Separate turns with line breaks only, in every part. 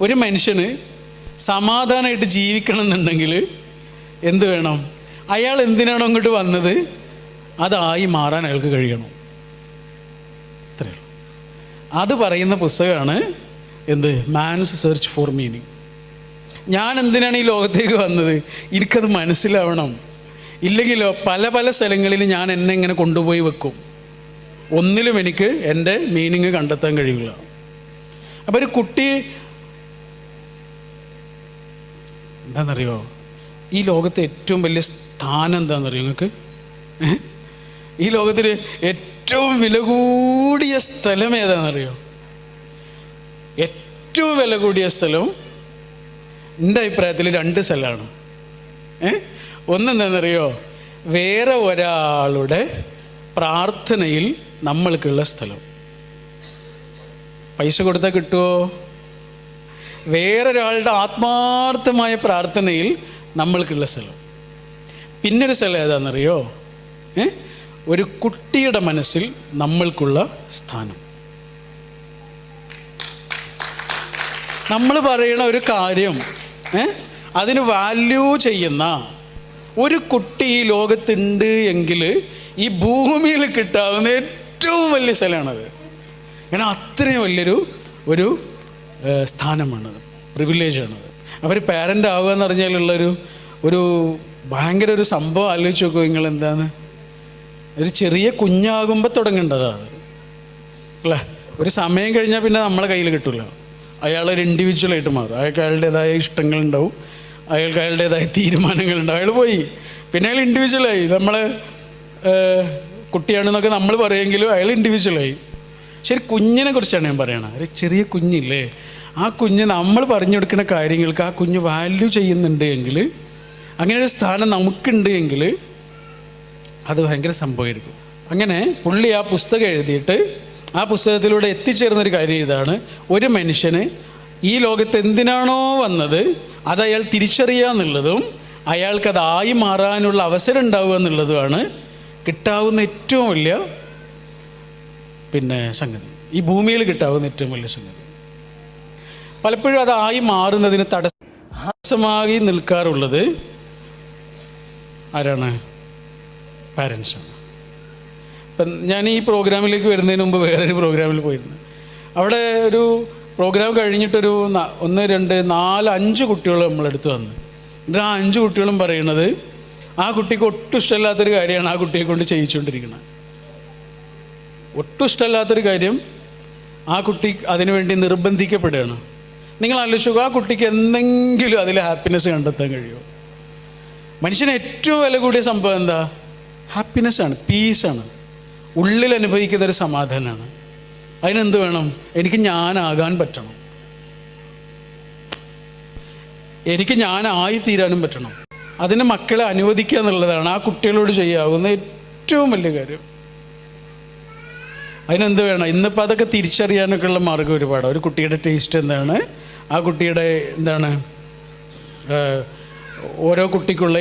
ഒരു മനുഷ്യന് സമാധാനമായിട്ട് ജീവിക്കണം എന്നുണ്ടെങ്കിൽ എന്ത് വേണം? അയാൾ എന്തിനാണോ അങ്ങോട്ട് വന്നത് അതായി മാറാൻ അയാൾക്ക് കഴിയണം. അത്രയേ ഉള്ളൂ. അത് പറയുന്ന പുസ്തകമാണ് എന്ത്? Man's search for meaning. ഞാൻ എന്തിനാണ് ഈ ലോകത്തേക്ക് വന്നത്? എനിക്കത് മനസ്സിലാവണം. ഇല്ലെങ്കിലോ പല പല സ്ഥലങ്ങളിൽ ഞാൻ എന്നെ ഇങ്ങനെ കൊണ്ടുപോയി വെക്കും. ഒന്നിലും എനിക്ക് എൻ്റെ മീനിങ് കണ്ടെത്താൻ കഴിയില്ല. അപ്പോൾ ഒരു കുട്ടി എന്താണെന്നറിയോ? ഈ ലോകത്തെ ഏറ്റവും വലിയ സ്ഥാനം എന്താണെന്നറിയോ നിങ്ങൾക്ക്? ഈ ലോകത്തിൽ ഏറ്റവും വില കൂടിയ സ്ഥലം ഏതാണെന്നറിയോ? ഏറ്റവും വില കൂടിയ സ്ഥലം എൻ്റെ അഭിപ്രായത്തിൽ 2 സ്ഥലമാണ്. ഒന്നെന്താണെന്നറിയോ? വേറെ ഒരാളുടെ പ്രാർത്ഥനയിൽ നമ്മൾക്കുള്ള സ്ഥലം. പൈസ കൊടുത്താൽ കിട്ടുമോ? വേറൊരാളുടെ ആത്മാർത്ഥമായ പ്രാർത്ഥനയിൽ നമ്മൾക്കുള്ള സ്ഥലം. പിന്നൊരു സ്ഥലം ഏതാണെന്നറിയോ? ഒരു കുട്ടിയുടെ മനസ്സിൽ നമ്മൾക്കുള്ള സ്ഥാനം. നമ്മൾ പറയുന്ന ഒരു കാര്യം അതിന് വാല്യൂ ചെയ്യുന്ന ഒരു കുട്ടി ഈ ലോകത്തുണ്ട് എങ്കിൽ ഈ ഭൂമിയിൽ കിട്ടാവുന്ന ഏറ്റവും വലിയ സ്ഥലമാണത്. കാരണം അത്രയും വലിയൊരു സ്ഥാനമാണത്, പ്രിവിലേജാണത്. അവർ പാരൻ്റ് ആവുക എന്ന് പറഞ്ഞാലുള്ളൊരു ഭയങ്കര ഒരു സംഭവം ആലോചിച്ച് നോക്കുക നിങ്ങൾ. എന്താണ്? ഒരു ചെറിയ കുഞ്ഞാകുമ്പോൾ തുടങ്ങേണ്ടതാണ് അല്ലേ? ഒരു സമയം കഴിഞ്ഞാൽ പിന്നെ നമ്മളെ കയ്യിൽ കിട്ടില്ല. അയാളൊരു ഇൻഡിവിജ്വലായിട്ട് മാറും. അയാൾക്ക് അയാളുടേതായ ഇഷ്ടങ്ങളുണ്ടാവും, അയാൾക്ക് അയാളുടേതായ തീരുമാനങ്ങളുണ്ടാവും. അയാൾ പോയി പിന്നെ അയാൾ ഇൻഡിവിജ്വലായി. നമ്മളെ കുട്ടിയാണെന്നൊക്കെ നമ്മൾ പറയുമെങ്കിലും അയാൾ ഇൻഡിവിജ്വലായി. ശരി, കുഞ്ഞിനെ കുറിച്ചാണ് ഞാൻ പറയണത്. ഒരു ചെറിയ കുഞ്ഞില്ലേ, ആ കുഞ്ഞ് നമ്മൾ പറഞ്ഞു കൊടുക്കുന്ന കാര്യങ്ങൾക്ക് ആ കുഞ്ഞ് വാല്യൂ ചെയ്യുന്നുണ്ട് എങ്കിൽ, അങ്ങനെ ഒരു സ്ഥാനം നമുക്കുണ്ട് എങ്കിൽ അത് ഭയങ്കര സംഭവമായിരിക്കും. അങ്ങനെ പുള്ളി ആ പുസ്തകം എഴുതിയിട്ട് ആ പുസ്തകത്തിലൂടെ എത്തിച്ചേർന്നൊരു കാര്യം ഇതാണ്: ഒരു മനുഷ്യന് ഈ ലോകത്ത് എന്തിനാണോ വന്നത് അത് അയാൾ തിരിച്ചറിയുക എന്നുള്ളതും അയാൾക്കതായി മാറാനുള്ള അവസരം ഉണ്ടാവുക എന്നുള്ളതുമാണ് കിട്ടാവുന്ന ഏറ്റവും വലിയ സംഗതി. ഈ ഭൂമിയിൽ കിട്ടാവുന്ന ഏറ്റവും വലിയ സംഗതി. പലപ്പോഴും അതായി മാറുന്നതിന് തടസ്സമായി നിൽക്കാറുള്ളത് ആരാണ്? പാരൻസാണ്. ഇപ്പം ഞാൻ ഈ പ്രോഗ്രാമിലേക്ക് വരുന്നതിന് മുമ്പ് വേറൊരു പ്രോഗ്രാമിൽ പോയിരുന്നു. അവിടെ ഒരു പ്രോഗ്രാം കഴിഞ്ഞിട്ടൊരു 1, 2, 4, 5 കുട്ടികൾ നമ്മളെടുത്ത് വന്നു. എന്നിട്ട് ആ 5 കുട്ടികളും പറയുന്നത് ആ കുട്ടിക്ക് ഒട്ടും ഇഷ്ടമില്ലാത്തൊരു കാര്യമാണ് ആ കുട്ടിയെ കൊണ്ട് ചെയ്യിച്ചുകൊണ്ടിരിക്കുന്നത്. ഒട്ടും ഇഷ്ടമല്ലാത്തൊരു കാര്യം ആ കുട്ടി അതിനുവേണ്ടി നിർബന്ധിക്കപ്പെടുകയാണ്. നിങ്ങൾ ആലോചിച്ചു, ആ കുട്ടിക്ക് എന്തെങ്കിലും അതിൽ ഹാപ്പിനെസ് കണ്ടെത്താൻ കഴിയുമോ? മനുഷ്യന് ഏറ്റവും വില കൂടിയ സംഭവം എന്താ? ഹാപ്പിനെസ്സാണ്, പീസാണ്, ഉള്ളിൽ അനുഭവിക്കുന്നൊരു സമാധാനമാണ്. അതിനെന്ത് വേണം? എനിക്ക് ഞാനാകാൻ പറ്റണം, എനിക്ക് ഞാനായിത്തീരാനും പറ്റണം. അതിന് മക്കളെ അനുവദിക്കുക എന്നുള്ളതാണ് ആ കുട്ടികളോട് ചെയ്യാവുന്ന ഏറ്റവും വലിയ കാര്യം. അതിനെന്ത് വേണം? ഇന്നിപ്പോൾ അതൊക്കെ തിരിച്ചറിയാനൊക്കെ ഉള്ള മാർഗ്ഗം ഒരുപാട്. ഒരു കുട്ടിയുടെ ടേസ്റ്റ് എന്താണ്, ആ കുട്ടിയുടെ ഓരോ കുട്ടിക്കുള്ള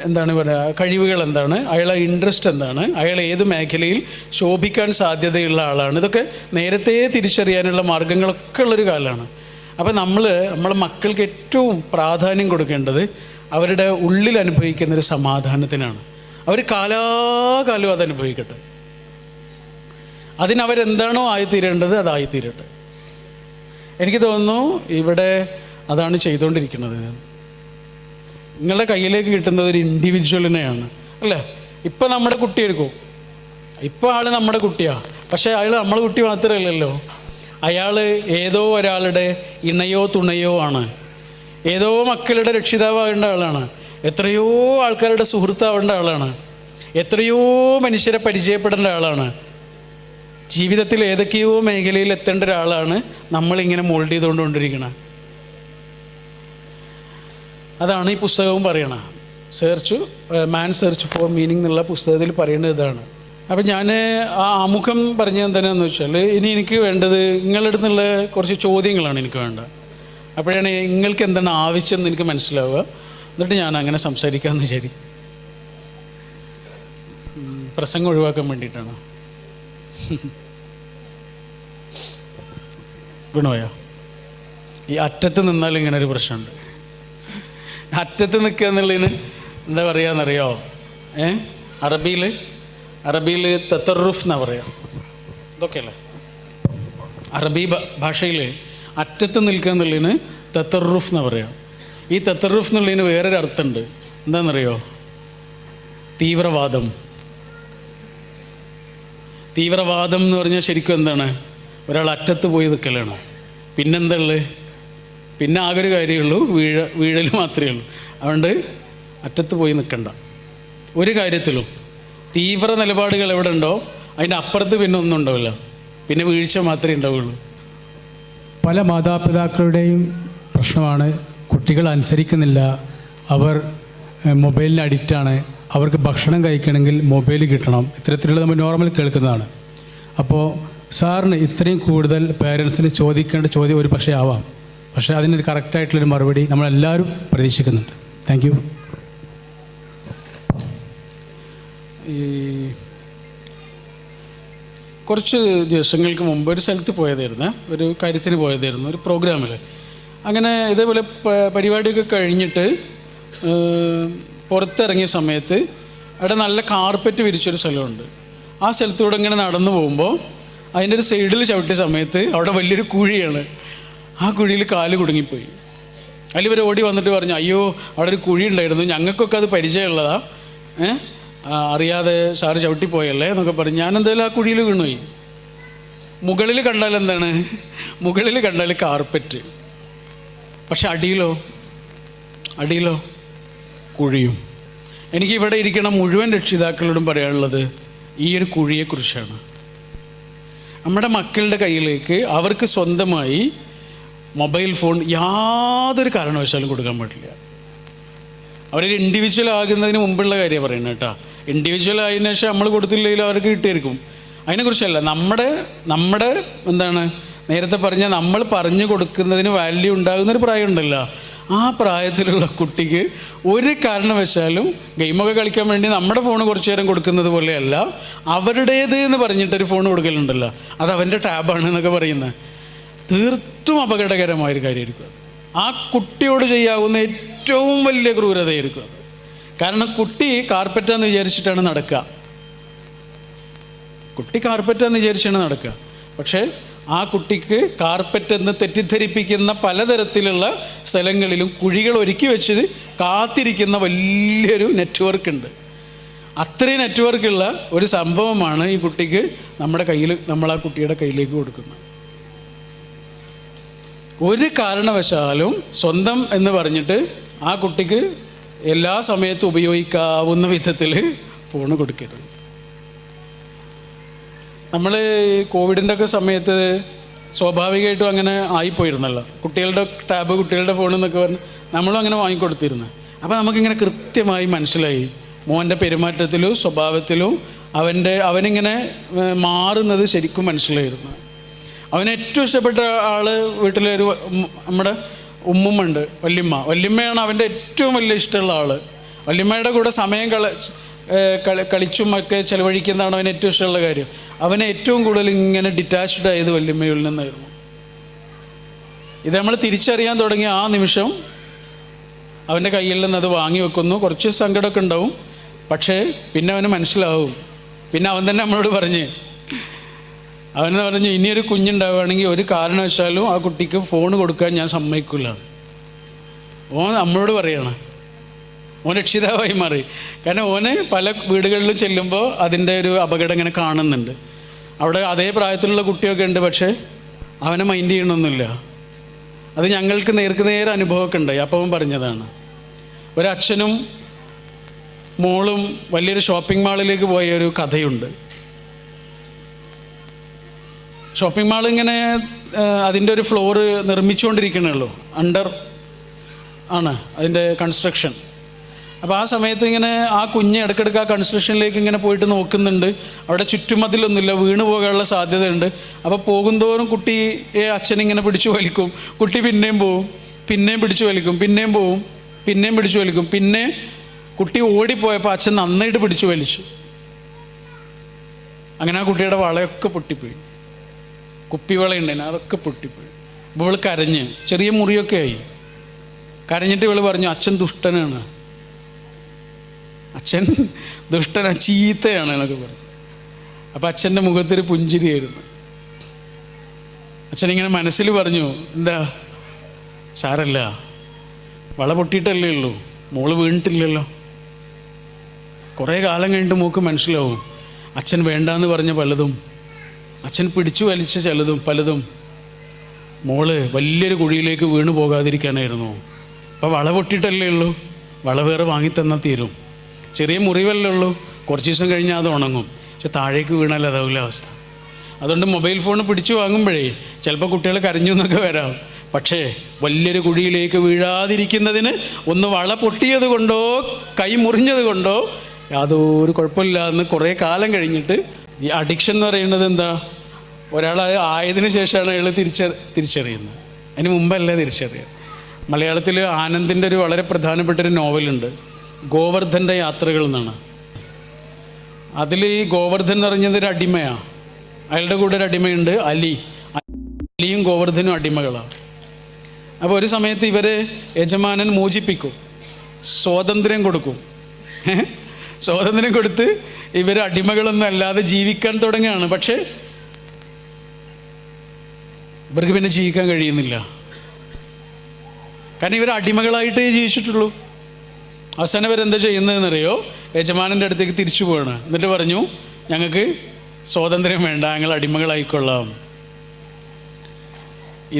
എന്താണ് പറയുക, കഴിവുകൾ എന്താണ്, അയാളെ ഇൻട്രസ്റ്റ് എന്താണ്, അയാൾ ഏത് മേഖലയിൽ ശോഭിക്കാൻ സാധ്യതയുള്ള ആളാണ്, ഇതൊക്കെ നേരത്തെ തിരിച്ചറിയാനുള്ള മാർഗ്ഗങ്ങളൊക്കെ ഉള്ളൊരു കാലമാണ്. അപ്പോൾ നമ്മളെ മക്കൾക്ക് ഏറ്റവും പ്രാധാന്യം കൊടുക്കേണ്ടത് അവരുടെ ഉള്ളിൽ അനുഭവിക്കുന്നൊരു സമാധാനത്തിനാണ്. അവർ കാലാകാലം അതനുഭവിക്കട്ടെ. അതിനവരെന്താണോ ആയിത്തീരേണ്ടത് അതായിത്തീരട്ടെ. എനിക്ക് തോന്നുന്നു ഇവിടെ അതാണ് ചെയ്തുകൊണ്ടിരിക്കുന്നത്. നിങ്ങളുടെ കയ്യിലേക്ക് കിട്ടുന്നത് ഒരു ഇൻഡിവിജ്വലിനെയാണ് അല്ലേ? ഇപ്പം നമ്മുടെ കുട്ടിയെടുക്കും, ഇപ്പോൾ ആൾ നമ്മുടെ കുട്ടിയാണ്. പക്ഷേ അയാൾ നമ്മളെ കുട്ടി മാത്രമല്ലല്ലോ, അയാൾ ഏതോ ഒരാളുടെ ഇണയോ തുണയോ ആണ്, ഏതോ മക്കളുടെ രക്ഷിതാവാകേണ്ട ആളാണ്, എത്രയോ ആൾക്കാരുടെ സുഹൃത്താവേണ്ട ആളാണ്, എത്രയോ മനുഷ്യരെ പരിചയപ്പെടേണ്ട ആളാണ്, ജീവിതത്തിൽ ഏതൊക്കെയോ മേഖലയിൽ എത്തേണ്ട ഒരാളാണ് നമ്മളിങ്ങനെ മോൾഡ് ചെയ്തുകൊണ്ടിരിക്കുന്നത്. അതാണ് ഈ പുസ്തകവും പറയണത്. മാൻ സെർച്ച് ഫോർ മീനിങ് എന്നുള്ള പുസ്തകത്തിൽ പറയുന്നത് ഇതാണ്. അപ്പം ഞാൻ ആ ആമുഖം പറഞ്ഞത് എന്താണെന്ന് വെച്ചാൽ, ഇനി എനിക്ക് വേണ്ടത് നിങ്ങളുടെ അടുത്തുള്ള കുറച്ച് ചോദ്യങ്ങളാണ് എനിക്ക് വേണ്ടത്. അപ്പോഴാണ് നിങ്ങൾക്ക് എന്താണ് ആവശ്യം എന്ന് എനിക്ക് മനസ്സിലാവുക. എന്നിട്ട് ഞാൻ അങ്ങനെ സംസാരിക്കാമെന്ന് ശരി, പ്രസംഗം ഒഴിവാക്കാൻ വേണ്ടിയിട്ടാണ്. വീണോയോ? ഈ അറ്റത്ത് നിന്നാൽ ഇങ്ങനെ ഒരു പ്രശ്നമുണ്ട്. അറ്റത്ത് നിൽക്കുക എന്നുള്ളതിന് എന്താ പറയുകയെന്നറിയോ? അറബിയിൽ തത്തറുഫ് എന്നാ പറയുക. ഇതൊക്കെയല്ലേ അറബി ഭാഷയിൽ അറ്റത്ത് നിൽക്കുക എന്നുള്ളതിന് തത്തറുഫ് എന്നാ പറയുക. ഈ തത്തറുഫ് എന്നുള്ളതിന് വേറൊരു അർത്ഥമുണ്ട്. എന്താണെന്നറിയോ? തീവ്രവാദം. തീവ്രവാദം എന്ന് പറഞ്ഞാൽ ശരിക്കും എന്താണ്? ഒരാൾ അറ്റത്ത് പോയി നിൽക്കലാണ്. പിന്നെന്താ ഉള്ളത്? പിന്നെ ആകെ ഒരു കാര്യമുള്ളൂ, വീഴൽ മാത്രമേ ഉള്ളൂ. അതുകൊണ്ട് അറ്റത്ത് പോയി നിൽക്കണ്ട ഒരു കാര്യത്തിലും. തീവ്ര നിലപാടുകൾ എവിടെ ഉണ്ടോ അതിൻ്റെ അപ്പുറത്ത് പിന്നെ ഒന്നും ഉണ്ടാവില്ല, പിന്നെ വീഴ്ച മാത്രമേ ഉണ്ടാവുള്ളൂ.
പല മാതാപിതാക്കളുടെയും പ്രശ്നമാണ് കുട്ടികൾ അനുസരിക്കുന്നില്ല, അവർ മൊബൈലിന് അഡിക്റ്റാണ്, അവർക്ക് ഭക്ഷണം കഴിക്കണമെങ്കിൽ മൊബൈൽ കിട്ടണം. ഇത്തരത്തിലുള്ള നമ്മൾ നോർമൽ കേൾക്കുന്നതാണ്. അപ്പോൾ സാറിന് ഇത്രയും കൂടുതൽ പേരൻസിന് ചോദിക്കേണ്ട ചോദ്യം ഒരു പക്ഷേ ആവാം, പക്ഷേ അതിനൊരു കറക്റ്റായിട്ടുള്ളൊരു മറുപടി നമ്മളെല്ലാവരും പ്രതീക്ഷിക്കുന്നുണ്ട്. Thank you.
ഈ കുറച്ച് ദിവസങ്ങൾക്ക് മുമ്പ് ഒരു സ്ഥലത്ത് പോയതായിരുന്നു, ഒരു കാര്യത്തിന് പോയതായിരുന്നു, ഒരു പ്രോഗ്രാമിൽ. അങ്ങനെ ഇതേപോലെ പരിപാടിയൊക്കെ കഴിഞ്ഞിട്ട് പുറത്തിറങ്ങിയ സമയത്ത് അവിടെ നല്ല കാർപ്പറ്റ് വിരിച്ചൊരു സ്ഥലമുണ്ട്. ആ സ്ഥലത്തൂടെ ഇങ്ങനെ നടന്നു പോകുമ്പോൾ അതിൻ്റെ ഒരു സൈഡിൽ ചവിട്ടിയ സമയത്ത് അവിടെ വലിയൊരു കുഴിയാണ്. ആ കുഴിയിൽ കാല് കുടുങ്ങിപ്പോയി. അതിൽ ഇവർ ഓടി വന്നിട്ട് പറഞ്ഞു, അയ്യോ അവിടെ ഒരു കുഴി ഉണ്ടായിരുന്നു, ഞങ്ങൾക്കൊക്കെ അത് പരിചയമുള്ളതാ, അറിയാതെ സാറ് ചവിട്ടിപ്പോയല്ലേ എന്നൊക്കെ പറഞ്ഞു. ഞാനെന്തായാലും ആ കുഴിയിൽ വീണുപോയി. മുകളിൽ കണ്ടാൽ എന്താണ്? മുകളിൽ കണ്ടാൽ കാർപ്പറ്റ്, പക്ഷെ അടിയിലോ കുഴിയും. എനിക്ക് ഇവിടെ ഇരിക്കണ മുഴുവൻ രക്ഷിതാക്കളോടും പറയാനുള്ളത് ഈ ഒരു കുഴിയെക്കുറിച്ചാണ്. നമ്മുടെ മക്കളുടെ കയ്യിലേക്ക് അവർക്ക് സ്വന്തമായി മൊബൈൽ ഫോൺ യാതൊരു കാരണവശാലും കൊടുക്കാൻ പാടില്ല. അവരൊരു ഇൻഡിവിജ്വൽ ആകുന്നതിന് മുമ്പുള്ള കാര്യമാണ് പറയുന്നത് കേട്ടോ. ഇൻഡിവിജ്വൽ ആയതിനു ശേഷം നമ്മൾ കൊടുത്തില്ലെങ്കിലും അവർക്ക് കിട്ടിയിരിക്കും. അതിനെക്കുറിച്ചല്ല, നമ്മുടെ എന്താണ് നേരത്തെ പറഞ്ഞ നമ്മൾ പറഞ്ഞു കൊടുക്കുന്നതിന് വാല്യൂ ഉണ്ടാകുന്നൊരു പ്രായമുണ്ടല്ലോ, ആ പ്രായത്തിലുള്ള കുട്ടിക്ക് ഒരു കാരണവശാലും ഗെയിമൊക്കെ കളിക്കാൻ വേണ്ടി നമ്മുടെ ഫോൺ കുറച്ച് നേരം കൊടുക്കുന്നത് പോലെയല്ല, അവരുടേത് എന്ന് പറഞ്ഞിട്ടൊരു ഫോൺ കൊടുക്കലുണ്ടല്ലോ, അത് അവൻ്റെ ടാബാണ് എന്നൊക്കെ പറയുന്നത്. തീർത്തും അപകടകരമായൊരു കാര്യമായിരിക്കും അത്. ആ കുട്ടിയോട് ചെയ്യാവുന്ന ഏറ്റവും വലിയ ക്രൂരതയായിരിക്കും അത്. കാരണം കുട്ടി കാർപ്പറ്റാന്ന് വിചാരിച്ചിട്ടാണ് നടക്കുക, പക്ഷേ ആ കുട്ടിക്ക് കാർപ്പറ്റ് എന്ന് തെറ്റിദ്ധരിപ്പിക്കുന്ന പലതരത്തിലുള്ള സ്ഥലങ്ങളിലും കുഴികൾ ഒരുക്കി വെച്ച് കാത്തിരിക്കുന്ന വലിയൊരു നെറ്റ്വർക്ക് ഉണ്ട്. അത്രയും നെറ്റ്വർക്കുള്ള ഒരു സംഭവമാണ് ഈ കുട്ടിക്ക് നമ്മൾ ആ കുട്ടിയുടെ കയ്യിലേക്ക് കൊടുക്കുന്നത്. ഒരു കാരണവശാലും സ്വന്തം എന്ന് പറഞ്ഞിട്ട് ആ കുട്ടിക്ക് എല്ലാ സമയത്തും ഉപയോഗിക്കാവുന്ന വിധത്തിൽ ഫോൺ കൊടുക്കരുത്. നമ്മൾ കോവിഡിൻ്റെ ഒക്കെ സമയത്ത് സ്വാഭാവികമായിട്ടും അങ്ങനെ ആയിപ്പോയിരുന്നല്ലോ. കുട്ടികളുടെ ടാബ്, കുട്ടികളുടെ ഫോൺ എന്നൊക്കെ പറഞ്ഞ് നമ്മളും അങ്ങനെ വാങ്ങിക്കൊടുത്തിരുന്നു. അപ്പോൾ നമുക്കിങ്ങനെ കൃത്യമായി മനസ്സിലായി മോൻ്റെ പെരുമാറ്റത്തിലും സ്വഭാവത്തിലും അവനിങ്ങനെ മാറുന്നത് ശരിക്കും മനസ്സിലായിരുന്നു. അവന് ഏറ്റവും ഇഷ്ടപ്പെട്ട ആൾ വീട്ടിലൊരു നമ്മുടെ ഉമ്മുമ്മയുണ്ട്, വല്യമ്മയാണ് അവൻ്റെ ഏറ്റവും വലിയ ഇഷ്ടമുള്ള ആൾ. വല്യമ്മയുടെ കൂടെ സമയം കളിച്ചും ഒക്കെ ചിലവഴിക്കുന്നതാണ് അവന് ഏറ്റവും ഇഷ്ടമുള്ള കാര്യം. അവനെ ഏറ്റവും കൂടുതൽ ഇങ്ങനെ ഡിറ്റാച്ച്ഡ് ആയത് വല്യമ്മയിൽ നിന്നായിരുന്നു. ഇത് നമ്മൾ തിരിച്ചറിയാൻ തുടങ്ങിയ ആ നിമിഷം അവൻ്റെ കയ്യിൽ നിന്ന് അത് വാങ്ങി വെക്കുന്നു. കുറച്ച് സങ്കടമൊക്കെ ഉണ്ടാവും, പക്ഷേ പിന്നെ അവന് മനസ്സിലാവും. പിന്നെ അവൻ തന്നെ നമ്മളോട് അവനെന്ന് പറഞ്ഞു ഇനിയൊരു കുഞ്ഞുണ്ടാവുകയാണെങ്കിൽ ഒരു കാരണവശാലും ആ കുട്ടിക്ക് ഫോൺ കൊടുക്കാൻ ഞാൻ സമ്മതിക്കില്ല. ഓൻ നമ്മളോട് പറയണം, ഓൻ രക്ഷിതാവായി മാറി. കാരണം ഓന് പല വീടുകളിലും ചെല്ലുമ്പോൾ അതിൻ്റെ ഒരു അപകടം ഇങ്ങനെ കാണുന്നുണ്ട്. അവിടെ അതേ പ്രായത്തിലുള്ള കുട്ടിയൊക്കെ ഉണ്ട്, പക്ഷേ അവനെ മൈൻഡ് ചെയ്യണമെന്നില്ല. അത് ഞങ്ങൾക്ക് നേരെ അനുഭവമൊക്കെ ഉണ്ടായി. അപ്പം അവൻ പറഞ്ഞതാണ്, ഒരച്ഛനും മോളും വലിയൊരു ഷോപ്പിംഗ് മാളിലേക്ക് പോയ ഒരു കഥയുണ്ട്. ഷോപ്പിംഗ് മാൾ ഇങ്ങനെ അതിൻ്റെ ഒരു ഫ്ലോറ് നിർമ്മിച്ചുകൊണ്ടിരിക്കണുള്ളൂ, അണ്ടർ ആണ് അതിൻ്റെ കൺസ്ട്രക്ഷൻ. അപ്പോൾ ആ സമയത്ത് ഇങ്ങനെ ആ കുഞ്ഞ് ഇടയ്ക്കിടയ്ക്ക് ആ കൺസ്ട്രക്ഷനിലേക്ക് ഇങ്ങനെ പോയിട്ട് നോക്കുന്നുണ്ട്. അവിടെ ചുറ്റുമതിലൊന്നുമില്ല, വീണ് പോകാനുള്ള സാധ്യതയുണ്ട്. അപ്പോൾ പോകുന്തോറും കുട്ടിയെ അച്ഛനിങ്ങനെ പിടിച്ചു വലിക്കും. കുട്ടി പിന്നെയും പോവും, പിന്നെയും പിടിച്ചു വലിക്കും, പിന്നെയും പോവും, പിന്നെയും പിടിച്ചു വലിക്കും. പിന്നെ കുട്ടി ഓടിപ്പോയപ്പോൾ അച്ഛൻ നന്നായിട്ട് പിടിച്ചു വലിച്ചു. അങ്ങനെ ആ കുട്ടിയുടെ വളയൊക്കെ പൊട്ടിപ്പോയി. കുപ്പിവള ഉണ്ടായിരുന്നു, അതൊക്കെ പൊട്ടിപ്പോയി. അപ്പോൾ ഇവൾ കരഞ്ഞ്, ചെറിയ മുറിയൊക്കെ ആയി. കരഞ്ഞിട്ട് ഇവൾ പറഞ്ഞു, അച്ഛൻ ദുഷ്ടനാണ്, അച്ഛൻ ദുഷ്ടനാണ്, ചീത്തയാണ് എന്നൊക്കെ പറഞ്ഞു. അപ്പം അച്ഛൻ്റെ മുഖത്തൊരു പുഞ്ചിരിയായിരുന്നു. അച്ഛനിങ്ങനെ മനസ്സിൽ പറഞ്ഞു, എന്താ സാരല്ല, വള പൊട്ടിയിട്ടല്ലേ ഉള്ളൂ, മോള് വീണിട്ടില്ലല്ലോ. കുറേ കാലം കഴിഞ്ഞിട്ട് മോൾക്ക് മനസ്സിലാവും അച്ഛൻ വേണ്ടാന്ന് പറഞ്ഞ പലതും, അച്ഛൻ പിടിച്ചു വലിച്ച പലതും മോള് വലിയൊരു കുഴിയിലേക്ക് വീണു പോകാതിരിക്കാനായിരുന്നു. അപ്പോൾ വള പൊട്ടിയിട്ടല്ലേ ഉള്ളൂ, വള വേറെ വാങ്ങിത്തന്നാൽ തീരും. ചെറിയ മുറിവല്ലേ ഉള്ളൂ, കുറച്ച് ദിവസം കഴിഞ്ഞാൽ അത് ഉണങ്ങും. പക്ഷെ താഴേക്ക് വീണാൽ അതാവില്ല അവസ്ഥ. അതുകൊണ്ട് മൊബൈൽ ഫോൺ പിടിച്ചു വാങ്ങുമ്പോഴേ ചിലപ്പോൾ കുട്ടികൾ കരഞ്ഞു എന്നൊക്കെ വരാം. പക്ഷേ വലിയൊരു കുഴിയിലേക്ക് വീഴാതിരിക്കുന്നതിന് ഒന്ന് വള പൊട്ടിയത് കൊണ്ടോ കൈ മുറിഞ്ഞത് കൊണ്ടോ യാതൊരു കുഴപ്പമില്ല എന്ന് കുറേ കാലം കഴിഞ്ഞിട്ട്. ഈ അഡിക്ഷൻ എന്ന് പറയുന്നത് എന്താ, ഒരാൾ ആയതിനു ശേഷമാണ് അയാൾ തിരിച്ചറിയുന്നത്, അതിന് മുമ്പല്ല തിരിച്ചറിയുക. മലയാളത്തിൽ ആനന്ദിൻ്റെ ഒരു വളരെ പ്രധാനപ്പെട്ടൊരു നോവലുണ്ട്, ഗോവർദ്ധൻ്റെ യാത്രകൾ എന്നാണ്. അതിൽ ഈ ഗോവർദ്ധൻ എന്ന് പറഞ്ഞത് ഒരു അടിമയാണ്. അയാളുടെ കൂടെ ഒരു അടിമയുണ്ട്, അലിയും ഗോവർദ്ധനും അടിമകളാണ്. അപ്പോൾ ഒരു സമയത്ത് ഇവരെ യജമാനൻ മോചിപ്പിക്കും, സ്വാതന്ത്ര്യം കൊടുക്കും. സ്വാതന്ത്ര്യം കൊടുത്ത് ഇവർ അടിമകളൊന്നും അല്ലാതെ ജീവിക്കാൻ തുടങ്ങുകയാണ്. പക്ഷേ ഇവർക്ക് പിന്നെ ജീവിക്കാൻ കഴിയുന്നില്ല, കാരണം ഇവർ അടിമകളായിട്ടേ ജീവിച്ചിട്ടുള്ളൂ. അവസാനം ഇവരെന്താ ചെയ്യുന്നതെന്നറിയോ, യജമാനൻ്റെ അടുത്തേക്ക് തിരിച്ചു പോവാണ്. എന്നിട്ട് പറഞ്ഞു, ഞങ്ങൾക്ക് സ്വാതന്ത്ര്യം വേണ്ട, ഞങ്ങൾ അടിമകളായിക്കൊള്ളാം.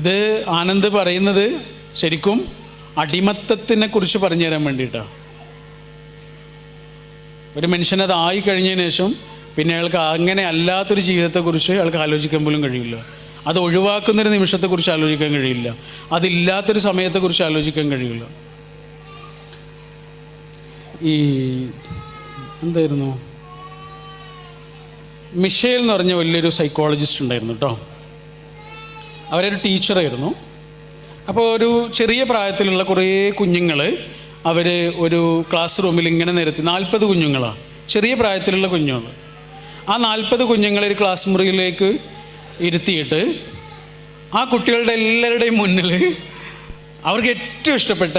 ഇത് ആനന്ദ് പറയുന്നത് ശരിക്കും അടിമത്തത്തിനെ കുറിച്ച് പറഞ്ഞു തരാൻ വേണ്ടിയിട്ടാണ്. ഒരു മനുഷ്യനത് ആയി കഴിഞ്ഞതിന് ശേഷം പിന്നെ അയാൾക്ക് അങ്ങനെ അല്ലാത്തൊരു ജീവിതത്തെക്കുറിച്ച് അയാൾക്ക് ആലോചിക്കാൻ പോലും കഴിയില്ല. അത് ഒഴിവാക്കുന്നൊരു നിമിഷത്തെക്കുറിച്ച് ആലോചിക്കാൻ കഴിയില്ല, അതില്ലാത്തൊരു സമയത്തെക്കുറിച്ച് ആലോചിക്കാൻ കഴിയില്ല. ഈ എന്തായിരുന്നു, മിഷേൽ എന്ന് പറഞ്ഞ വലിയൊരു സൈക്കോളജിസ്റ്റ് ഉണ്ടായിരുന്നു കേട്ടോ. അവരൊരു ടീച്ചറായിരുന്നു. അപ്പോൾ ഒരു ചെറിയ പ്രായത്തിലുള്ള കുറേ കുഞ്ഞുങ്ങൾ അവർ ഒരു ക്ലാസ് റൂമിൽ ഇങ്ങനെ നിരത്തി, 40 കുഞ്ഞുങ്ങളാണ്, ചെറിയ പ്രായത്തിലുള്ള കുഞ്ഞുങ്ങൾ. ആ 40 കുഞ്ഞുങ്ങളെ ഒരു ക്ലാസ് മുറിയിലേക്ക് ഇരുത്തിയിട്ട് ആ കുട്ടികളുടെ എല്ലാവരുടെയും മുന്നിൽ അവർക്ക് ഏറ്റവും ഇഷ്ടപ്പെട്ട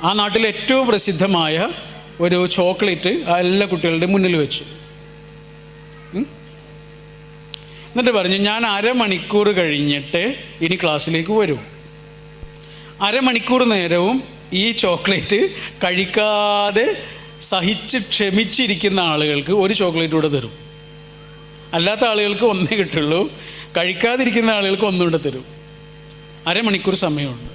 ആ നാട്ടിലെ ഏറ്റവും പ്രസിദ്ധമായ ഒരു ചോക്ലേറ്റ് ആ എല്ലാ കുട്ടികളുടെയും മുന്നിൽ വെച്ചു. എന്നിട്ട് പറഞ്ഞു, ഞാൻ അരമണിക്കൂർ കഴിഞ്ഞിട്ട് ഇനി ക്ലാസ്സിലേക്ക് വരും. അരമണിക്കൂർ നേരവും ഈ ചോക്ലേറ്റ് കഴിക്കാതെ സഹിച്ച് ക്ഷമിച്ചിരിക്കുന്ന ആളുകൾക്ക് ഒരു ചോക്ലേറ്റ് കൂടെ തരും. അല്ലാത്ത ആളുകൾക്ക് ഒന്നേ കിട്ടുള്ളൂ, കഴിക്കാതിരിക്കുന്ന ആളുകൾക്ക് ഒന്നുകൂടെ തരും. അരമണിക്കൂർ സമയമുണ്ട്.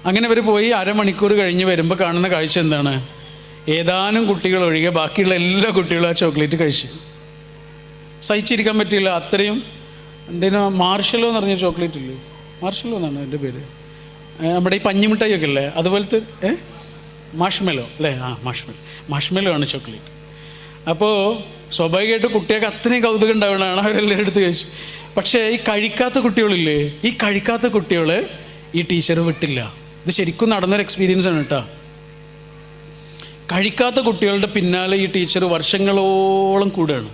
അങ്ങനെ അവർ പോയി അരമണിക്കൂർ കഴിഞ്ഞ് വരുമ്പോൾ കാണുന്ന കാഴ്ച എന്താണ്, ഏതാനും കുട്ടികൾ ഒഴികെ ബാക്കിയുള്ള എല്ലാ കുട്ടികളും ആ ചോക്ലേറ്റ് കഴിച്ചു. സഹിച്ചിരിക്കാൻ പറ്റില്ല, അത്രയും. എന്തേനോ മാർഷലോ എന്ന് പറഞ്ഞ ചോക്ലേറ്റ് ഇല്ലേ, മാർഷലോ എന്നാണ് എൻ്റെ പേര്, നമ്മുടെ ഈ പഞ്ഞിമിഠായി ഒക്കെ അല്ലേ, അതുപോലത്തെ മാഷ്മെലോ അല്ലേ, മാഷ്മെലോ ആണ് ചോക്ലേറ്റ്. അപ്പോൾ സ്വാഭാവികമായിട്ട് കുട്ടികൾക്ക് അത്രയും കൗതുകം ഉണ്ടാവണതാണ്, അവരെല്ലാവരും എടുത്ത് കഴിച്ചു. പക്ഷേ ഈ കഴിക്കാത്ത കുട്ടികളില്ലേ, ഈ കഴിക്കാത്ത കുട്ടികളെ ഈ ടീച്ചർ വിട്ടില്ല. ഇത് ശരിക്കും നടന്നൊരു എക്സ്പീരിയൻസ് ആണ് കേട്ടോ. കഴിക്കാത്ത കുട്ടികളുടെ പിന്നാലെ ഈ ടീച്ചർ വർഷങ്ങളോളം കൂടുകയാണ്.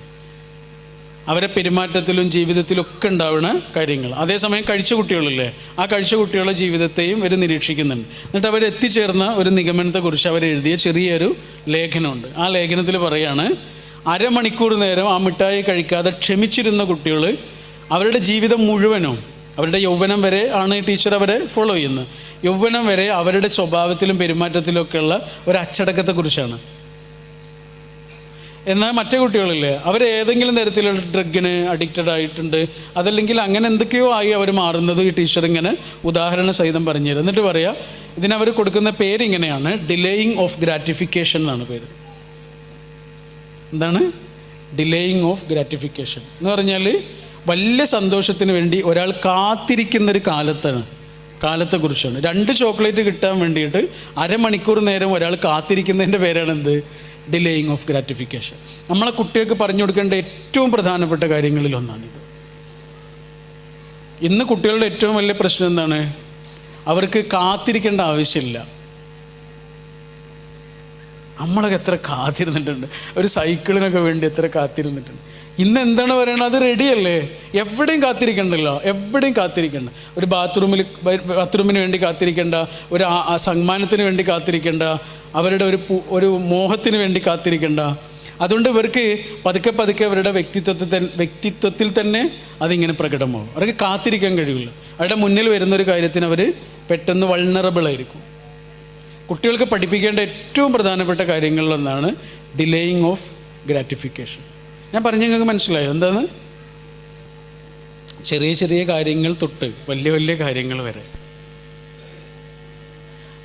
അവരെ പെരുമാറ്റത്തിലും ജീവിതത്തിലും ഒക്കെ ഉണ്ടാവുന്ന കാര്യങ്ങൾ. അതേസമയം കഴിച്ച കുട്ടികളില്ലേ, ആ കഴിച്ച കുട്ടികളുടെ ജീവിതത്തെയും ഇവർ നിരീക്ഷിക്കുന്നുണ്ട്. എന്നിട്ട് അവർ എത്തിച്ചേർന്ന ഒരു നിഗമനത്തെക്കുറിച്ച് അവരെഴുതിയ ചെറിയൊരു ലേഖനമുണ്ട്. ആ ലേഖനത്തിൽ പറയാണ്, അരമണിക്കൂർ നേരം ആ മിഠായി കഴിക്കാതെ ക്ഷമിച്ചിരുന്ന കുട്ടികൾ അവരുടെ ജീവിതം മുഴുവനും, അവരുടെ യൗവനം വരെ ആണ് ടീച്ചർ അവരെ ഫോളോ ചെയ്യുന്നത്, യൗവനം വരെ അവരുടെ സ്വഭാവത്തിലും പെരുമാറ്റത്തിലും ഒക്കെയുള്ള ഒരു അച്ചടക്കത്തെക്കുറിച്ചാണ്. എന്നാൽ മറ്റേ കുട്ടികളില്ലേ, അവർ ഏതെങ്കിലും തരത്തിലുള്ള ഡ്രഗിന് അഡിക്റ്റഡ് ആയിട്ടുണ്ട്, അതല്ലെങ്കിൽ അങ്ങനെ എന്തൊക്കെയോ ആയി അവർ മാറുന്നത് ഈ ടീച്ചർ ഇങ്ങനെ ഉദാഹരണ സഹിതം പറഞ്ഞു തരും. എന്നിട്ട് പറയാം, ഇതിനവർ കൊടുക്കുന്ന പേരിങ്ങനെയാണ്, ഡിലേയിങ് ഓഫ് ഗ്രാറ്റിഫിക്കേഷൻ എന്നാണ് പേര്. എന്താണ് ഡിലേയിങ് ഓഫ് ഗ്രാറ്റിഫിക്കേഷൻ എന്ന് പറഞ്ഞാൽ, വലിയ സന്തോഷത്തിന് വേണ്ടി ഒരാൾ കാത്തിരിക്കുന്നൊരു കാലത്തെക്കുറിച്ചാണ്. 2 ചോക്ലേറ്റ് കിട്ടാൻ വേണ്ടിയിട്ട് അരമണിക്കൂർ നേരം ഒരാൾ കാത്തിരിക്കുന്നതിൻ്റെ പേരാണ് എന്ത്, ഡിലേയിങ് ഓഫ് ഗ്രാറ്റിഫിക്കേഷൻ. നമ്മളെ കുട്ടികൾക്ക് പറഞ്ഞു കൊടുക്കേണ്ട ഏറ്റവും പ്രധാനപ്പെട്ട കാര്യങ്ങളിൽ ഒന്നാണിത്. ഇന്ന് കുട്ടികളുടെ ഏറ്റവും വലിയ പ്രശ്നം എന്താണ്, അവർക്ക് കാത്തിരിക്കേണ്ട ആവശ്യമില്ല. നമ്മളൊക്കെ എത്ര കാത്തിരുന്നിട്ടുണ്ട്, ഒരു സൈക്കിളിനൊക്കെ വേണ്ടി എത്ര കാത്തിരുന്നിട്ടുണ്ട്. ഇന്ന് എന്താണ് പറയണത്? അത് റെഡിയല്ലേ, എവിടെയും കാത്തിരിക്കണ്ടല്ലോ, എവിടെയും കാത്തിരിക്കണ്ട. ഒരു ബാത്റൂമിന് വേണ്ടി കാത്തിരിക്കേണ്ട, ഒരു സമ്മാനത്തിന് വേണ്ടി കാത്തിരിക്കേണ്ട, അവരുടെ ഒരു മോഹത്തിന് വേണ്ടി കാത്തിരിക്കേണ്ട. അതുകൊണ്ട് ഇവർക്ക് പതുക്കെ പതുക്കെ അവരുടെ വ്യക്തിത്വത്തിൽ തന്നെ അതിങ്ങനെ പ്രകടമാവും. അവർക്ക് കാത്തിരിക്കാൻ കഴിയില്ല. അവരുടെ മുന്നിൽ വരുന്നൊരു കാര്യത്തിന് അവർ പെട്ടെന്ന് വൾണറബിൾ ആയിരിക്കും. കുട്ടികൾക്ക് പഠിപ്പിക്കേണ്ട ഏറ്റവും പ്രധാനപ്പെട്ട കാര്യങ്ങളിലൊന്നാണ് ഡിലേയിങ് ഓഫ് ഗ്രാറ്റിഫിക്കേഷൻ. ഞാൻ പറഞ്ഞ നിങ്ങൾക്ക് മനസ്സിലായോ എന്താണ്? ചെറിയ ചെറിയ കാര്യങ്ങൾ തൊട്ട് വലിയ വലിയ കാര്യങ്ങൾ വരെ.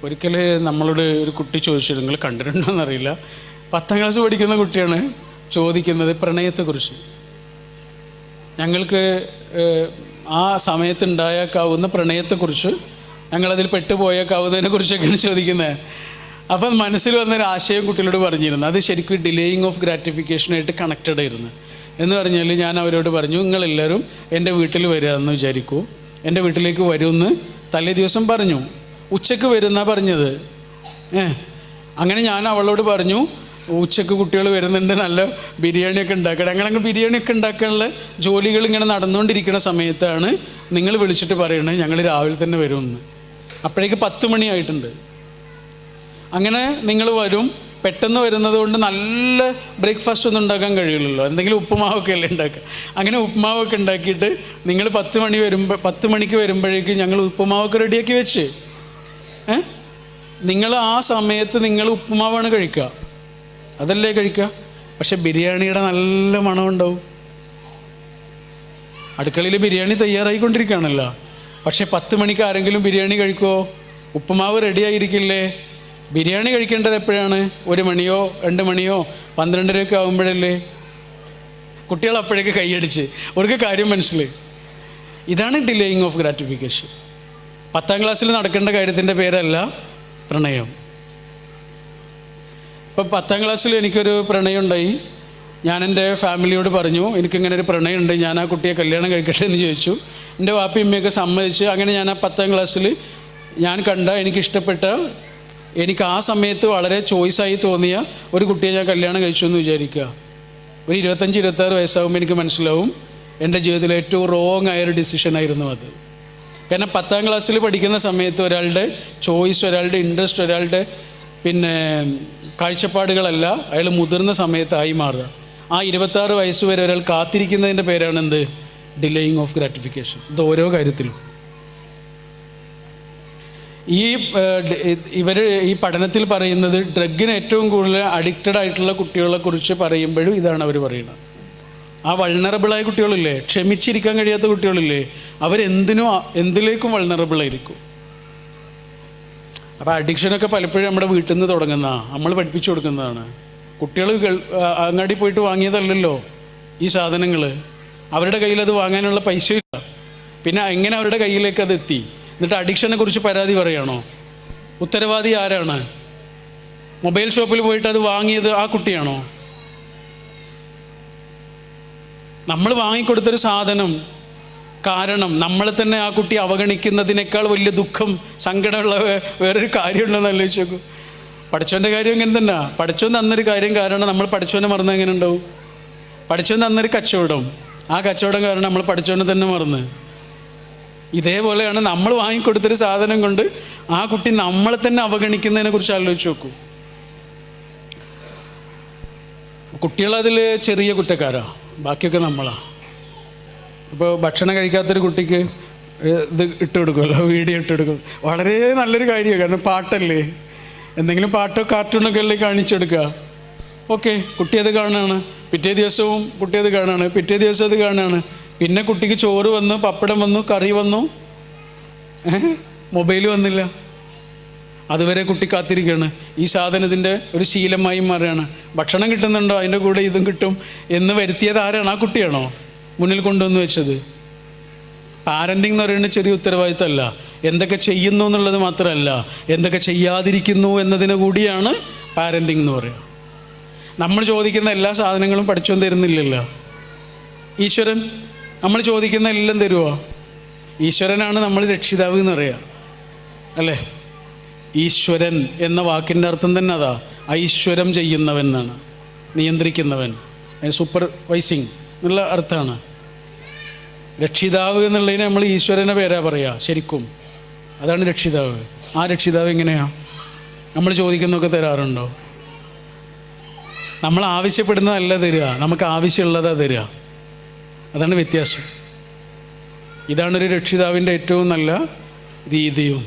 ഒരിക്കൽ നമ്മളോട് ഒരു കുട്ടി ചോദിച്ചു, നിങ്ങൾ കണ്ടിട്ടുണ്ടോയെന്നറിയില്ല, 10ാം ക്ലാസ് പഠിക്കുന്ന കുട്ടിയാണ് ചോദിക്കുന്നത് പ്രണയത്തെക്കുറിച്ച്. ഞങ്ങൾക്ക് ആ സമയത്തുണ്ടായേക്കാവുന്ന പ്രണയത്തെക്കുറിച്ച്, ഞങ്ങളതിൽ പെട്ടുപോയേക്കാവുന്നതിനെ കുറിച്ചൊക്കെയാണ് ചോദിക്കുന്നത്. അപ്പം മനസ്സിൽ വന്നൊരു ആശയം കുട്ടികളോട് പറഞ്ഞിരുന്നു. അത് ശരിക്കും ഡിലേയിങ് ഓഫ് ഗ്രാറ്റിഫിക്കേഷനായിട്ട് കണക്റ്റഡ് ആയിരുന്നു. എന്ന് പറഞ്ഞാൽ ഞാൻ അവരോട് പറഞ്ഞു, നിങ്ങളെല്ലാവരും എൻ്റെ വീട്ടിൽ വരിക എന്ന് വിചാരിക്കൂ. എൻ്റെ വീട്ടിലേക്ക് വരുമെന്ന് തലേ ദിവസം പറഞ്ഞു. ഉച്ചയ്ക്ക് വരുന്നാ പറഞ്ഞത്. അങ്ങനെ ഞാൻ അവളോട് പറഞ്ഞു, ഉച്ചയ്ക്ക് കുട്ടികൾ വരുന്നുണ്ട്, നല്ല ബിരിയാണിയൊക്കെ ഉണ്ടാക്കണം. അങ്ങനെ ബിരിയാണിയൊക്കെ ഉണ്ടാക്കാനുള്ള ജോലികൾ ഇങ്ങനെ നടന്നുകൊണ്ടിരിക്കുന്ന സമയത്താണ് നിങ്ങൾ വിളിച്ചിട്ട് പറയണത് ഞങ്ങൾ രാവിലെ തന്നെ വരുമെന്ന്. അപ്പോഴേക്ക് 10 മണിയായിട്ടുണ്ട്. അങ്ങനെ നിങ്ങൾ വരും. പെട്ടെന്ന് വരുന്നത് കൊണ്ട് നല്ല ബ്രേക്ക്ഫാസ്റ്റ് ഒന്നും ഉണ്ടാക്കാൻ കഴിയില്ലല്ലോ, എന്തെങ്കിലും ഉപ്പുമാവൊക്കെ അല്ലേ ഉണ്ടാക്കുക. അങ്ങനെ ഉപ്പുമാവൊക്കെ ഉണ്ടാക്കിയിട്ട് നിങ്ങൾ 10 മണിക്ക് വരുമ്പോഴേക്കും ഞങ്ങൾ ഉപ്പുമാവൊക്കെ റെഡിയാക്കി വെച്ച്, നിങ്ങൾ ആ സമയത്ത് നിങ്ങൾ ഉപ്പുമാവാണ് കഴിക്കുക, അതല്ലേ കഴിക്കുക. പക്ഷെ ബിരിയാണിയുടെ നല്ല മണമുണ്ടാവും. അടുക്കളയിൽ ബിരിയാണി തയ്യാറായിക്കൊണ്ടിരിക്കുകയാണല്ലോ. പക്ഷെ 10 മണിക്ക് ആരെങ്കിലും ബിരിയാണി കഴിക്കുമോ? ഉപ്പുമാവ് റെഡിയായിരിക്കില്ലേ? ബിരിയാണി കഴിക്കേണ്ടത് എപ്പോഴാണ്? 1 മണിയോ 2 മണിയോ 12:30 ആകുമ്പോഴല്ലേ. കുട്ടികൾ അപ്പോഴേക്ക് കൈയടിച്ച് അവർക്ക് കാര്യം മനസ്സിലായി. ഇതാണ് ഡിലേയിങ് ഓഫ് ഗ്രാറ്റിഫിക്കേഷൻ. 10ാം ക്ലാസ്സിൽ നടക്കേണ്ട കാര്യത്തിൻ്റെ പേരല്ല പ്രണയം. ഇപ്പം 10ാം ക്ലാസ്സിൽ എനിക്കൊരു പ്രണയം ഉണ്ടായി. ഞാൻ എൻ്റെ ഫാമിലിയോട് പറഞ്ഞു, എനിക്കിങ്ങനെ ഒരു പ്രണയമുണ്ട്, ഞാൻ ആ കുട്ടിയെ കല്യാണം കഴിക്കട്ടെ എന്ന് ചോദിച്ചു. എൻ്റെ വാപ്പയും ഉമ്മയൊക്കെ സമ്മതിച്ച്. അങ്ങനെ ഞാൻ ആ 10ാം ക്ലാസ്സിൽ ഞാൻ കണ്ട, എനിക്കിഷ്ടപ്പെട്ട, എനിക്ക് ആ സമയത്ത് വളരെ ചോയ്സായി തോന്നിയ ഒരു കുട്ടിയെ ഞാൻ കല്യാണം കഴിച്ചു എന്ന് വിചാരിക്കുക. ഒരു 25-26 വയസ്സാകുമ്പോൾ എനിക്ക് മനസ്സിലാവും എൻ്റെ ജീവിതത്തിലെ ഏറ്റവും റോങ് ആയൊരു ഡിസിഷനായിരുന്നു അത്. കാരണം 10ാം ക്ലാസ്സിൽ പഠിക്കുന്ന സമയത്ത് ഒരാളുടെ ചോയ്സ്, ഒരാളുടെ ഇൻട്രസ്റ്റ്, ഒരാളുടെ കാഴ്ചപ്പാടുകളല്ല അയാൾ മുതിർന്ന സമയത്തായി മാറുക. ആ 26 വയസ്സ് വരെ ഒരാൾ കാത്തിരിക്കുന്നതിൻ്റെ പേരാണ് എന്ത്? Delaying of gratification. ഇത് ഓരോ കാര്യത്തിലും. ഈ പഠനത്തിൽ പറയുന്നത് ഡ്രഗിന് ഏറ്റവും കൂടുതൽ അഡിക്റ്റഡ് ആയിട്ടുള്ള കുട്ടികളെ കുറിച്ച് പറയുമ്പോഴും ഇതാണ് അവർ പറയുന്നത്. ആ വൾണറബിളായ കുട്ടികളില്ലേ, ക്ഷമിച്ചിരിക്കാൻ കഴിയാത്ത കുട്ടികളില്ലേ, എന്തിലേക്കും വൾണറബിളായിരിക്കും. അപ്പോൾ അഡിക്ഷനൊക്കെ പലപ്പോഴും നമ്മുടെ വീട്ടിൽ നിന്ന് തുടങ്ങുന്നതാണ്, നമ്മൾ പഠിപ്പിച്ചു കൊടുക്കുന്നതാണ്. കുട്ടികൾ അങ്ങാടി പോയിട്ട് വാങ്ങിയതല്ലല്ലോ ഈ സാധനങ്ങൾ. അവരുടെ കയ്യിൽ അത് വാങ്ങാനുള്ള പൈസയില്ല. പിന്നെ എങ്ങനെ അവരുടെ കയ്യിലേക്ക് അത് എത്തി? എന്നിട്ട് അഡിക്ഷനെ കുറിച്ച് പരാതി പറയുകയാണോ? ഉത്തരവാദി ആരാണ്? മൊബൈൽ ഷോപ്പിൽ പോയിട്ട് അത് വാങ്ങിയത് ആ കുട്ടിയാണോ? നമ്മൾ വാങ്ങിക്കൊടുത്തൊരു സാധനം കാരണം നമ്മളെ തന്നെ ആ കുട്ടി അവഗണിക്കുന്നതിനേക്കാൾ വലിയ ദുഃഖം, സങ്കടമുള്ള വേറൊരു കാര്യമുണ്ടെന്ന് ആലോചിച്ച് നോക്കൂ. പഠിച്ചവൻ്റെ കാര്യം എങ്ങനെ തന്നെ. പഠിച്ചവൻ തന്നൊരു കാര്യം കാരണം നമ്മൾ പഠിച്ചവനെ മറന്ന് എങ്ങനെ ഉണ്ടാവും? പഠിച്ചവൻ തന്നൊരു കച്ചവടം, ആ കച്ചവടം കാരണം നമ്മൾ പഠിച്ചവനെ തന്നെ മറന്ന്. ഇതേപോലെയാണ് നമ്മൾ വാങ്ങിക്കൊടുത്തൊരു സാധനം കൊണ്ട് ആ കുട്ടി നമ്മളെ തന്നെ അവഗണിക്കുന്നതിനെ കുറിച്ച് ആലോചിച്ച് നോക്കൂ. കുട്ടികളതിൽ ചെറിയ കുറ്റക്കാരാണ്, ബാക്കിയൊക്കെ നമ്മളാണ്. ഇപ്പോൾ ഭക്ഷണം കഴിക്കാത്തൊരു കുട്ടിക്ക് ഇത് ഇട്ട് കൊടുക്കുമല്ലോ, വീഡിയോ ഇട്ട് കൊടുക്കും. വളരെ നല്ലൊരു കാര്യമാണ്. കാരണം പാട്ടല്ലേ, എന്തെങ്കിലും പാട്ടോ കാർട്ടൂണൊക്കെ അല്ലേ കാണിച്ചു കൊടുക്കുക. ഓക്കെ, കുട്ടി അത് കാണുകയാണ്. പിറ്റേ ദിവസവും കുട്ടി അത് കാണുകയാണ്, പിറ്റേ ദിവസം അത് കാണുകയാണ്. പിന്നെ കുട്ടിക്ക് ചോറ് വന്നു, പപ്പടം വന്നു, കറി വന്നു, മൊബൈൽ വന്നില്ല. അതുവരെ കുട്ടി കാത്തിരിക്കുകയാണ്. ഈ സാധനത്തിൻ്റെ ഒരു ശീലമായി മാറുകയാണ്. ഭക്ഷണം കിട്ടുന്നുണ്ടോ, അതിൻ്റെ കൂടെ ഇതും കിട്ടും എന്ന് വരുത്തിയത് ആരാണ്? ആ കുട്ടിയാണോ മുന്നിൽ കൊണ്ടുവന്ന് വെച്ചത്? പാരൻറ്റിങ് എന്ന് പറയുന്നത് ചെറിയ ഉത്തരവാദിത്തമല്ല. എന്തൊക്കെ ചെയ്യുന്നു എന്നുള്ളത് മാത്രമല്ല, എന്തൊക്കെ ചെയ്യാതിരിക്കുന്നു എന്നതിന് കൂടിയാണ് പാരൻറ്റിങ് എന്ന് പറയുക. നമ്മൾ ചോദിക്കുന്ന എല്ലാ സാധനങ്ങളും പഠിച്ചോൻ തരുന്നില്ലല്ലോ. ഈശ്വരൻ നമ്മൾ ചോദിക്കുന്ന എല്ലാം തരുമോ? ഈശ്വരനാണ് നമ്മൾ രക്ഷിതാവ് എന്ന് പറയുക അല്ലേ. ഈശ്വരൻ എന്ന വാക്കിൻ്റെ അർത്ഥം തന്നെ അതാ, ഐശ്വര്യം ചെയ്യുന്നവൻ എന്നാണ്, നിയന്ത്രിക്കുന്നവൻ, സൂപ്പർവൈസിങ് എന്നുള്ള അർത്ഥമാണ്. രക്ഷിതാവ് എന്നുള്ളതിന് നമ്മൾ ഈശ്വരനെ പേരാ പറയുക ശരിക്കും. അതാണ് രക്ഷിതാവ്. ആ രക്ഷിതാവ് എങ്ങനെയാ? നമ്മൾ ചോദിക്കുന്നതൊക്കെ തരാറുണ്ടോ? നമ്മൾ ആവശ്യപ്പെടുന്നതല്ല തരിക, നമുക്ക് ആവശ്യമുള്ളതാ തരിക. അതാണ് വ്യത്യാസം. ഇതാണൊരു രക്ഷിതാവിൻ്റെ ഏറ്റവും നല്ല രീതിയും.